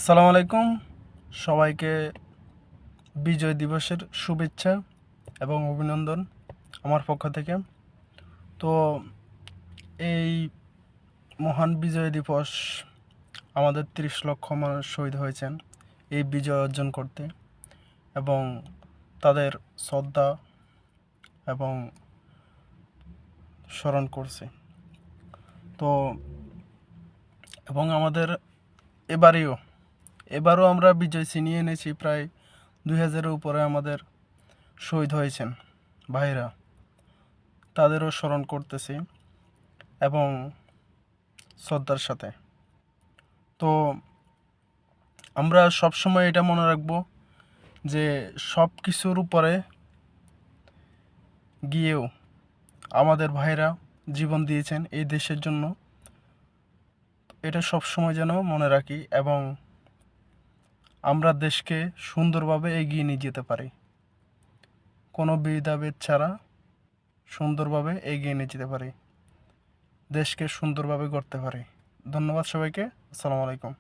আসসালামু আলাইকুম। সবাইকে বিজয় দিবসের শুভেচ্ছা এবং অভিনন্দন আমার পক্ষ থেকে। তো এই মহান বিজয় দিবস আমাদের ৩০ লক্ষ মানুষ শহীদ হয়েছেন এই বিজয় অর্জন করতে, এবং তাদের শ্রদ্ধা এবং স্মরণ করছে। তো এবং আমাদের এবারও আমরা বিজয় ছিনিয়ে এনেছি। প্রায় ২,০০০-এর উপরে আমাদের শহীদ হয়েছেন ভাইরা, তাদেরও স্মরণ করতেছি এবং শ্রদ্ধার সাথে। তো আমরা সবসময় এটা মনে রাখবো যে সব কিছুর উপরে গিয়েও আমাদের ভাইরা জীবন দিয়েছেন এই দেশের জন্য। এটা সবসময় যেন মনে রাখি এবং আমরা দেশকে সুন্দরভাবে এগিয়ে নিয়ে যেতে পারি, কোনো ভেদাভেদ ছাড়া সুন্দরভাবে এগিয়ে নিয়ে যেতে পারি, দেশকে সুন্দরভাবে গড়তে পারি। ধন্যবাদ সবাইকে। আসসালামু আলাইকুম।